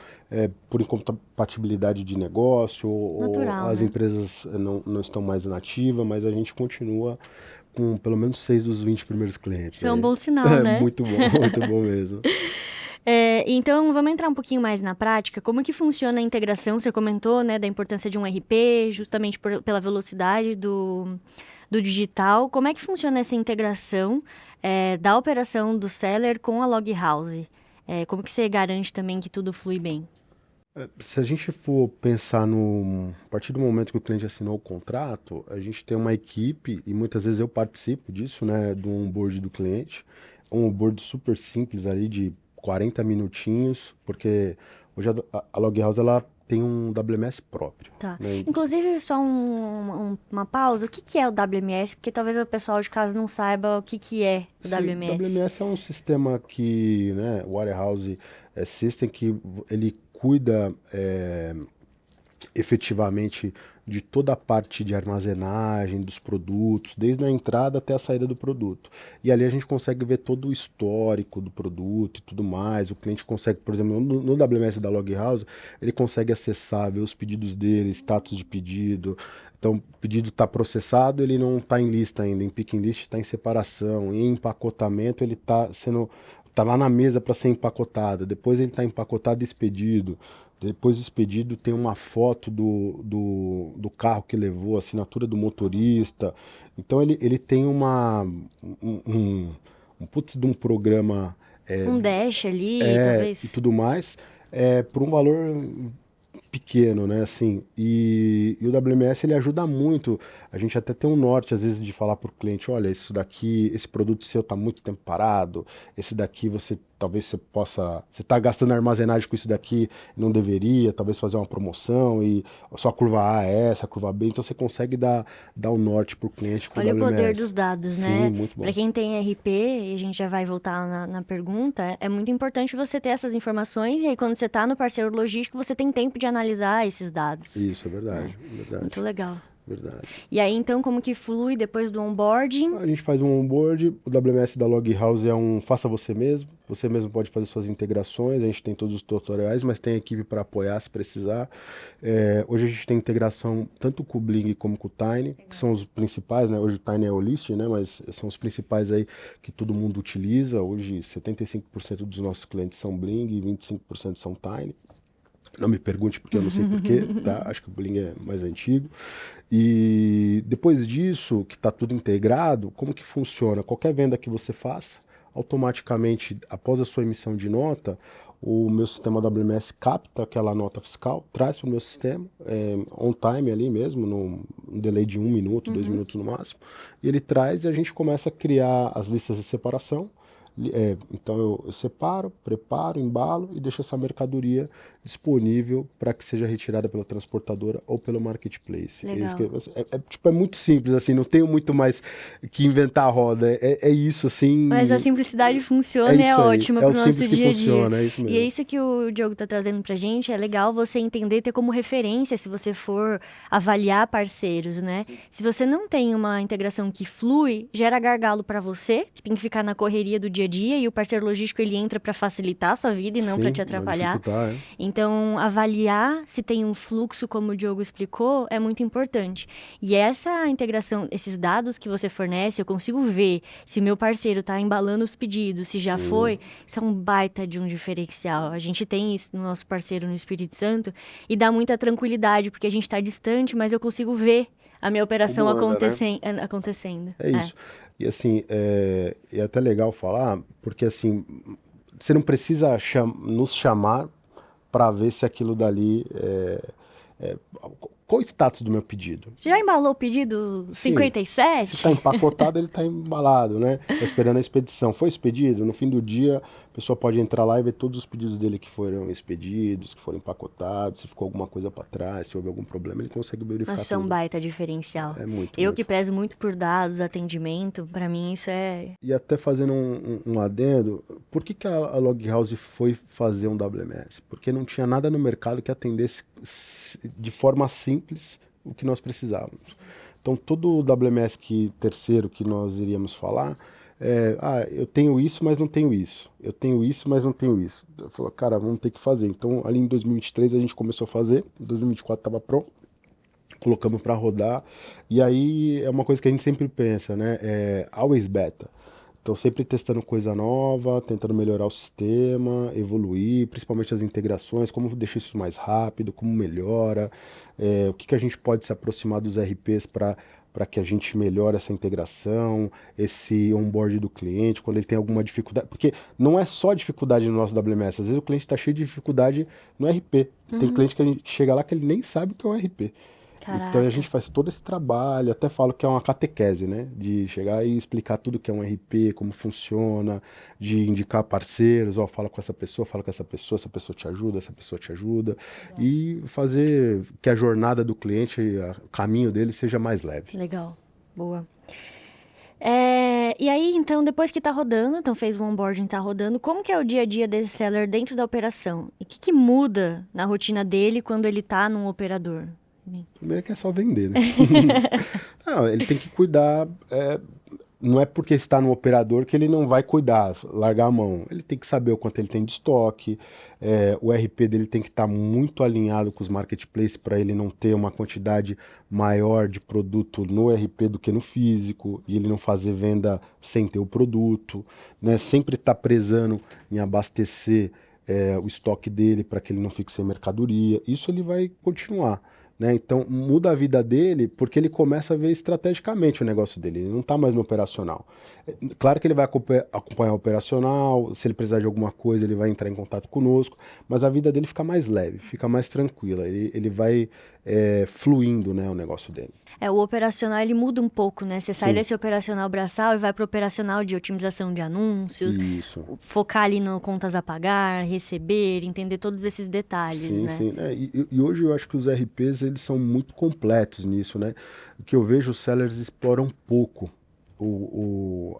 por incompatibilidade de negócio, ou Natural, as né? empresas não estão mais nativas, mas a gente continua com pelo menos 6 dos 20 primeiros clientes. Isso é um bom sinal, É né? muito bom mesmo. Então, vamos entrar um pouquinho mais na prática. Como que funciona a integração? Você comentou, né, da importância de um RP, justamente pela velocidade do digital. Como é que funciona essa integração da operação do seller com a Log House? Como que você garante também que tudo flui bem? Se a gente for pensar a partir do momento que o cliente assinou o contrato, a gente tem uma equipe, e muitas vezes eu participo disso, né, do onboard do cliente. Um onboard super simples ali de 40 minutinhos, porque hoje a Log House ela tem um WMS próprio, Tá. né? Inclusive, só uma pausa. O que que é o WMS? Porque talvez o pessoal de casa não saiba o que que é o Sim, WMS. WMS é um sistema que, né, Warehouse System, que ele cuida efetivamente de toda a parte de armazenagem dos produtos, desde a entrada até a saída do produto. E ali a gente consegue ver todo o histórico do produto e tudo mais. O cliente consegue, por exemplo, no WMS da Log House, ele consegue acessar, ver os pedidos dele, status de pedido. Então, o pedido está processado, ele não está em lista ainda. Em picking list está em separação. Em empacotamento, ele tá lá na mesa para ser empacotado. Depois ele está empacotado e expedido. Depois do expedido tem uma foto do carro que levou, a assinatura do motorista. Então ele tem um putz de um programa Um dash ali, e talvez. tudo mais, por um valor pequeno, né, assim, e o WMS ele ajuda muito, a gente até tem um norte às vezes de falar para o cliente, olha, isso daqui, esse produto seu está muito tempo parado, esse daqui talvez você está gastando armazenagem com isso daqui, não deveria, talvez fazer uma promoção e a sua curva A é essa, a curva B, então você consegue dar o norte para o cliente com o Olha o poder WMS. dos dados, Sim, né? muito Para bom. quem tem RP, e a gente já vai voltar na pergunta, é muito importante você ter essas informações e aí quando você está no parceiro logístico, você tem tempo de analisar esses dados. Isso, é Né? verdade, Muito verdade, legal. verdade. E aí, então, como que flui depois do onboarding? A gente faz um onboard, o WMS da Log House é um faça você mesmo pode fazer suas integrações, a gente tem todos os tutoriais, mas tem equipe para apoiar se precisar. Hoje a gente tem integração tanto com o Bling como com o Tiny, que são os principais, né? Hoje o Tiny é o List, né? Mas são os principais aí que todo mundo utiliza. Hoje 75% dos nossos clientes são Bling e 25% são Tiny. Não me pergunte porque eu não sei porquê, tá? Acho que o Bling é mais antigo. E depois disso, que está tudo integrado, como que funciona? Qualquer venda que você faça, automaticamente, após a sua emissão de nota, o meu sistema WMS capta aquela nota fiscal, traz para o meu sistema, on time ali mesmo, num delay de 1 minuto, 2 minutos no máximo, e ele traz e a gente começa a criar as listas de separação. Então eu separo, preparo, embalo e deixo essa mercadoria disponível para que seja retirada pela transportadora ou pelo marketplace. Legal. Tipo, é muito simples, assim, não tenho muito mais que inventar a roda. É isso, assim. Mas a simplicidade funciona e é isso aí, ótima é o pro nosso simples que dia a dia. funciona, é isso E é mesmo. isso que o Diogo tá trazendo pra gente. É legal você entender, ter como referência se você for avaliar parceiros, né? Se você não tem uma integração que flui, gera gargalo pra você, que tem que ficar na correria do dia a dia, e o parceiro logístico ele entra pra facilitar a sua vida e não pra Sim, te vai atrapalhar. dificultar, Então, avaliar se tem um fluxo, como o Diogo explicou, é muito importante. E essa integração, esses dados que você fornece, eu consigo ver se o meu parceiro está embalando os pedidos, se já Sim. foi, isso é um baita de um diferencial. A gente tem isso no nosso parceiro no Espírito Santo e dá muita tranquilidade, porque a gente está distante, mas eu consigo ver a minha operação Como anda, né? acontecendo. É isso. E assim, é até legal falar, porque assim, você não precisa nos chamar para ver se aquilo dali qual o status do meu pedido? Você já embalou o pedido Sim. 57? Se está empacotado, ele está embalado, né? Tá esperando a expedição. Foi expedido? No fim do dia, a pessoa pode entrar lá e ver todos os pedidos dele que foram expedidos, que foram empacotados, se ficou alguma coisa para trás, se houve algum problema, ele consegue verificar Nossa, é um tudo. baita diferencial. É muito, Eu muito. que prezo muito por dados, atendimento, pra mim isso é... E até fazendo um adendo, por que a Loghouse foi fazer um WMS? Porque não tinha nada no mercado que atendesse de forma simples o que nós precisávamos. Então, todo o WMS terceiro que nós iríamos falar, eu tenho isso, mas não tenho isso. Eu tenho isso, mas não tenho isso. Eu falei, cara, vamos ter que fazer. Então, ali em 2023 a gente começou a fazer, em 2024 estava pronto. Colocamos para rodar, e aí é uma coisa que a gente sempre pensa, né? Always beta. Então, sempre testando coisa nova, tentando melhorar o sistema, evoluir, principalmente as integrações, como deixar isso mais rápido, como melhora, o que a gente pode se aproximar dos RPs para que a gente melhore essa integração, esse onboard do cliente, quando ele tem alguma dificuldade. Porque não é só dificuldade no nosso WMS, às vezes o cliente está cheio de dificuldade no RP. Tem cliente que chega lá que ele nem sabe o que é o RP. Caraca. Então a gente faz todo esse trabalho, até falo que é uma catequese, né? De chegar e explicar tudo que é um RP, como funciona, de indicar parceiros, fala com essa pessoa, essa pessoa te ajuda, essa pessoa te ajuda. E fazer que a jornada do cliente, o caminho dele seja mais leve. Legal, boa. E aí, então, depois que tá rodando, então fez o onboarding, tá rodando, como que é o dia a dia desse seller dentro da operação? E o que muda na rotina dele quando ele tá num operador? Primeiro que é só vender, né? Não, ele tem que cuidar. Não é porque está no operador que ele não vai cuidar, largar a mão. Ele tem que saber o quanto ele tem de estoque. O RP dele tem que estar muito alinhado com os marketplaces para ele não ter uma quantidade maior de produto no RP do que no físico, e ele não fazer venda sem ter o produto, né? Sempre estar prezando em abastecer o estoque dele para que ele não fique sem mercadoria. Isso ele vai continuar. Né? Então muda a vida dele porque ele começa a ver estrategicamente o negócio dele, ele não está mais no operacional. Claro que ele vai acompanhar o operacional, se ele precisar de alguma coisa ele vai entrar em contato conosco, mas a vida dele fica mais leve, fica mais tranquila, ele vai fluindo, né, o negócio dele. O operacional ele muda um pouco, né? Você sai Sim. desse operacional braçal e vai pro operacional de otimização de anúncios, Isso. focar ali no contas a pagar, receber, entender todos esses detalhes, Sim, né? sim. E hoje eu acho que os RPs eles são muito completos nisso, né? O que eu vejo os sellers exploram pouco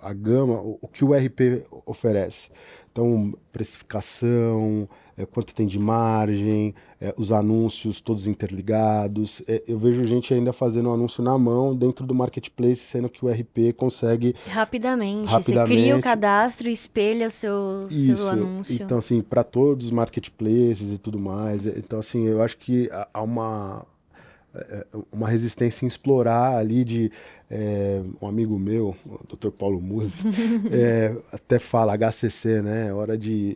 a gama, o que o RP oferece. Então, precificação, quanto tem de margem, os anúncios todos interligados. Eu vejo gente ainda fazendo um anúncio na mão dentro do marketplace, sendo que o RP consegue Rapidamente. Você cria o cadastro e espelha o seu anúncio. Então, assim, para todos os marketplaces e tudo mais. Então, assim, eu acho que há uma uma resistência em explorar ali de um amigo meu, o Dr. Paulo Musi, até fala HCC, né? Hora de,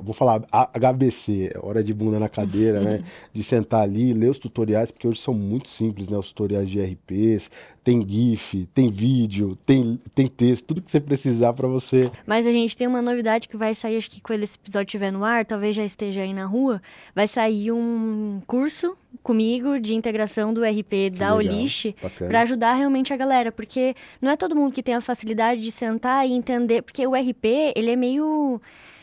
vou falar HBC, hora de bunda na cadeira, né? De sentar ali, ler os tutoriais, porque hoje são muito simples, né? Os tutoriais de RPs, tem GIF, tem vídeo, tem texto, tudo que você precisar para você. Mas a gente tem uma novidade que vai sair, acho que quando esse episódio estiver no ar, talvez já esteja aí na rua, vai sair um curso comigo de integração do RP da Olish para ajudar realmente a galera, porque não é todo mundo que tem a facilidade de sentar e entender, porque o RP, ele é meio...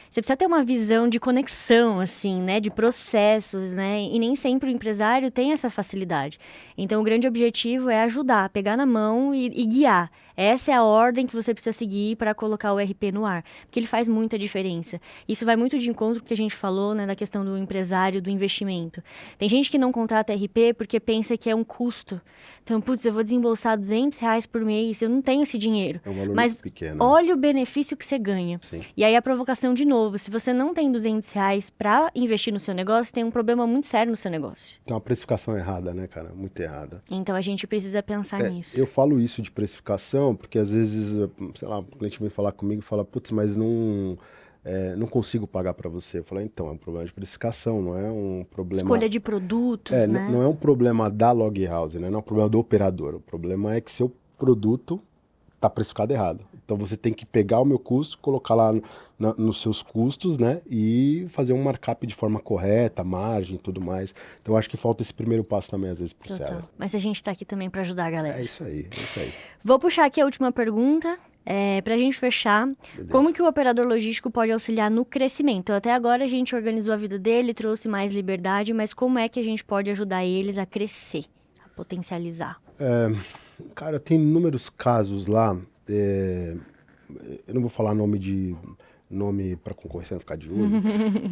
Você precisa ter uma visão de conexão, assim, né? De processos, né? E nem sempre o empresário tem essa facilidade. Então, o grande objetivo é ajudar, pegar na mão e guiar. Essa é a ordem que você precisa seguir para colocar o RP no ar, porque ele faz muita diferença. Isso vai muito de encontro com o que a gente falou, né, da questão do empresário, do investimento. Tem gente que não contrata RP porque pensa que é um custo. Então, putz, eu vou desembolsar R$200 por mês, eu não tenho esse dinheiro. É um valor Mas pequeno. Olha o benefício que você ganha. Sim. E aí a provocação de novo, se você não tem R$200 para investir no seu negócio, tem um problema muito sério no seu negócio. Tem uma precificação errada, né, cara? Muito errada. Então a gente precisa pensar nisso. Eu falo isso de precificação porque às vezes, sei lá, o cliente vem falar comigo e fala, putz, mas não consigo pagar para você. Eu falo, então, é um problema de precificação, não é um problema... Escolha de produtos, né? Não é um problema da Loghouse, né? Não é um problema do operador. O problema é que seu produto está precificado errado. Então você tem que pegar o meu custo, colocar lá nos seus custos, né? E fazer um markup de forma correta, margem e tudo mais. Então eu acho que falta esse primeiro passo também, às vezes, pro seller. Mas a gente tá aqui também para ajudar a galera. É isso aí. Vou puxar aqui a última pergunta. Pra gente fechar, beleza. Como que o operador logístico pode auxiliar no crescimento? Até agora a gente organizou a vida dele, trouxe mais liberdade, mas como é que a gente pode ajudar eles a crescer, a potencializar? Cara, tem inúmeros casos lá, eu não vou falar nome para concorrência não ficar de olho,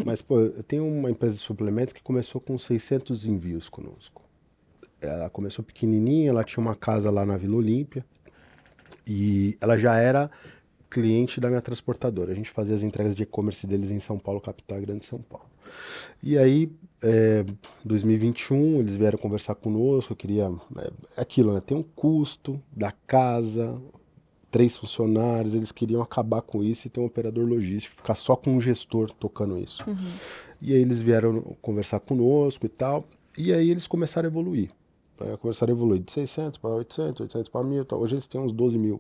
mas pô, eu tenho uma empresa de suplemento que começou com 600 envios conosco. Ela começou pequenininha, ela tinha uma casa lá na Vila Olímpia, e ela já era cliente da minha transportadora. A gente fazia as entregas de e-commerce deles em São Paulo, capital, Grande São Paulo. E aí, 2021, eles vieram conversar conosco, eu queria... aquilo, né? Tem um custo da casa, 3 funcionários, eles queriam acabar com isso e ter um operador logístico, ficar só com um gestor tocando isso. Uhum. E aí eles vieram conversar conosco e tal, e aí eles começaram a evoluir. Começaram a evoluir de 600 para 800, 800 para 1.000. Tal. Hoje eles têm uns 12 mil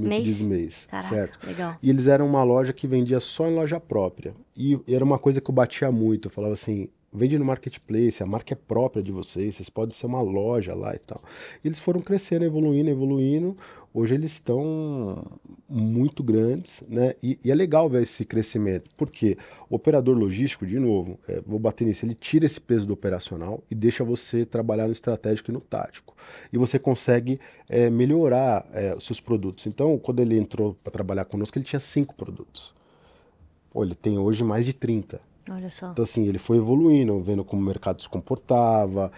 pedidos mês. Caraca, certo? Legal. E eles eram uma loja que vendia só em loja própria. E era uma coisa que eu batia muito. Eu falava assim, vende no marketplace, a marca é própria de vocês podem ser uma loja lá e tal. E eles foram crescendo, evoluindo. Hoje eles estão muito grandes, né? E é legal ver esse crescimento, porque o operador logístico, de novo, vou bater nisso, ele tira esse peso do operacional e deixa você trabalhar no estratégico e no tático. E você consegue melhorar os seus produtos. Então, quando ele entrou para trabalhar conosco, ele tinha 5 produtos. Pô, ele tem hoje mais de 30. Olha só. Então, assim, ele foi evoluindo, vendo como o mercado se comportava.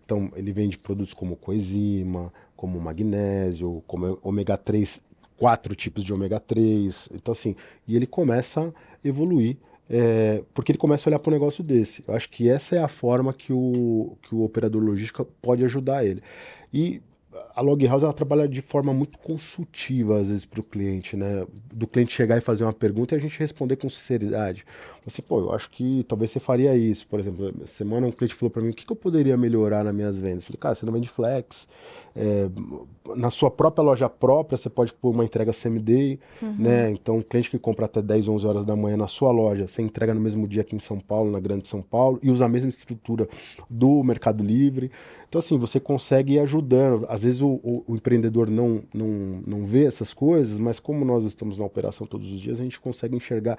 Então, ele vende produtos como coenzima, como magnésio, como ômega 3, 4 tipos de ômega 3. Então, assim, e ele começa a evoluir, porque ele começa a olhar para um negócio desse. Eu acho que essa é a forma que o operador logístico pode ajudar ele. E a Loghouse, ela trabalha de forma muito consultiva, às vezes, para o cliente, né? Do cliente chegar e fazer uma pergunta e a gente responder com sinceridade. Você, pô, eu acho que talvez você faria isso. Por exemplo, essa semana um cliente falou para mim, o que eu poderia melhorar nas minhas vendas? Eu falei, cara, você não vende flex. Na sua própria loja própria, você pode pôr uma entrega same-day, né? Então, um cliente que compra até 10, 11 horas da manhã na sua loja, você entrega no mesmo dia aqui em São Paulo, na Grande São Paulo, e usa a mesma estrutura do Mercado Livre. Então, assim, você consegue ir ajudando. Às vezes o empreendedor não vê essas coisas, mas como nós estamos na operação todos os dias, a gente consegue enxergar.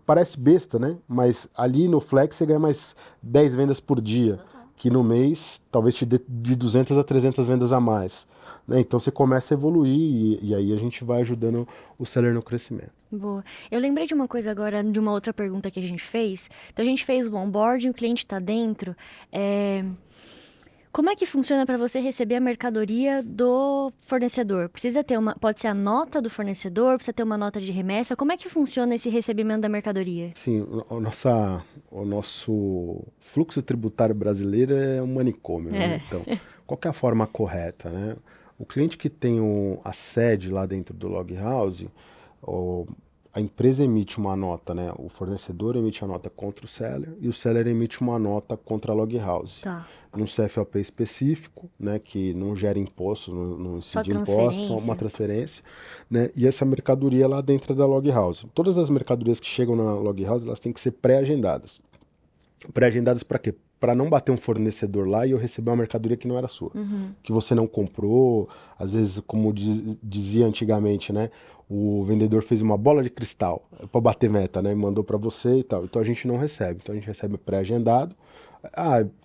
Parece besta, né? Mas ali no Flex você ganha mais 10 vendas por dia, que no mês talvez te dê de 200 a 300 vendas a mais. Né? Então você começa a evoluir e aí a gente vai ajudando o seller no crescimento. Boa. Eu lembrei de uma coisa agora, de uma outra pergunta que a gente fez. Então a gente fez o onboarding, o cliente está dentro. Como é que funciona para você receber a mercadoria do fornecedor? Pode ser a nota do fornecedor, precisa ter uma nota de remessa? Como é que funciona esse recebimento da mercadoria? Sim, o nosso fluxo tributário brasileiro é um manicômio, né? Então, qual que é a forma correta, né? O cliente que tem a sede lá dentro do Log House, a empresa emite uma nota, né? O fornecedor emite a nota contra o seller e o seller emite uma nota contra a Log House. Tá. Num CFOP específico, né? Que não gera imposto, não incide imposto, só uma transferência, né? E essa mercadoria lá dentro da Log House. Todas as mercadorias que chegam na Log House, elas têm que ser pré-agendadas. Pré-agendadas para quê? Para não bater um fornecedor lá e eu receber uma mercadoria que não era sua, que você não comprou, às vezes, como dizia antigamente, né? O vendedor fez uma bola de cristal para bater meta, né? E mandou para você e tal. Então a gente não recebe. Então a gente recebe pré-agendado.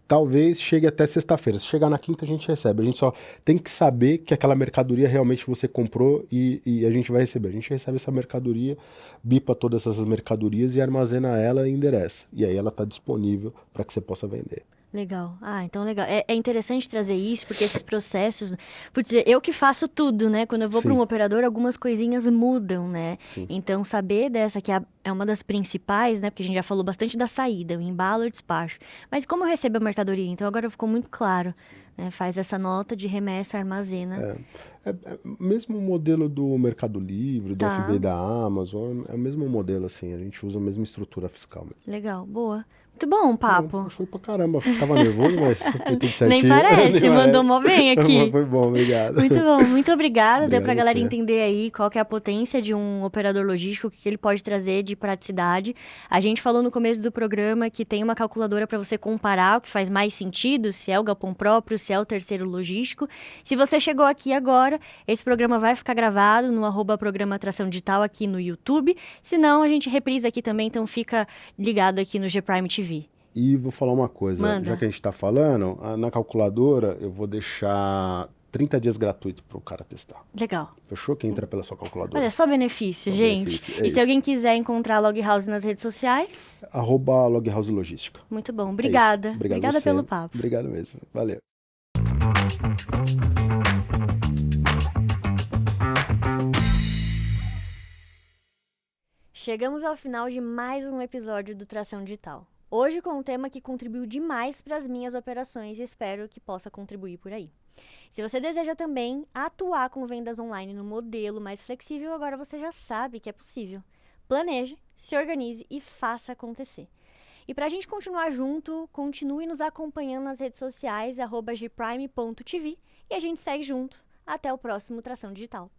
Talvez chegue até sexta-feira. Se chegar na quinta, a gente recebe. A gente só tem que saber que aquela mercadoria realmente você comprou e a gente vai receber. A gente recebe essa mercadoria, bipa todas essas mercadorias e armazena ela e endereça. E aí ela está disponível para que você possa vender. Legal. Então legal. É interessante trazer isso, porque esses processos... Putz, eu que faço tudo, né? Quando eu vou para um operador, algumas coisinhas mudam, né? Sim. Então, saber dessa que é uma das principais, né? Porque a gente já falou bastante da saída, o embalo e o despacho. Mas como eu recebo a mercadoria? Então agora ficou muito claro. Né? Faz essa nota de remessa, armazena. É mesmo o modelo do Mercado Livre, do FBA da Amazon, é o mesmo modelo, assim. A gente usa a mesma estrutura fiscal mesmo. Legal, boa. Muito bom o papo. Foi pra caramba. Tava nervoso, mas foi tudo certinho. Nem parece, mandou mó bem aqui. Foi bom, obrigado. Muito bom, muito obrigada. Deu pra galera você. entender aí qual que é a potência de um operador logístico, o que ele pode trazer de praticidade. A gente falou no começo do programa que tem uma calculadora para você comparar o que faz mais sentido, se é o galpão próprio, se é o terceiro logístico. Se você chegou aqui agora, esse programa vai ficar gravado no @programa Tração Digital aqui no YouTube. Se não, a gente reprisa aqui também, então fica ligado aqui no G-Prime TV. E vou falar uma coisa, Manda. Já que a gente está falando, na calculadora eu vou deixar 30 dias gratuito para o cara testar. Legal. Fechou? Quem entra pela sua calculadora. Olha, só benefício, Só gente. benefício, Se alguém quiser encontrar a Log House nas redes sociais... @Loghouse Logística. Muito bom, obrigada. Obrigada você. pelo papo. Obrigado mesmo, valeu. Chegamos ao final de mais um episódio do Tração Digital. Hoje com um tema que contribuiu demais para as minhas operações e espero que possa contribuir por aí. Se você deseja também atuar com vendas online no modelo mais flexível, agora você já sabe que é possível. Planeje, se organize e faça acontecer. E para a gente continuar junto, continue nos acompanhando nas redes sociais, @gprime.tv, e a gente segue junto. Até o próximo Tração Digital.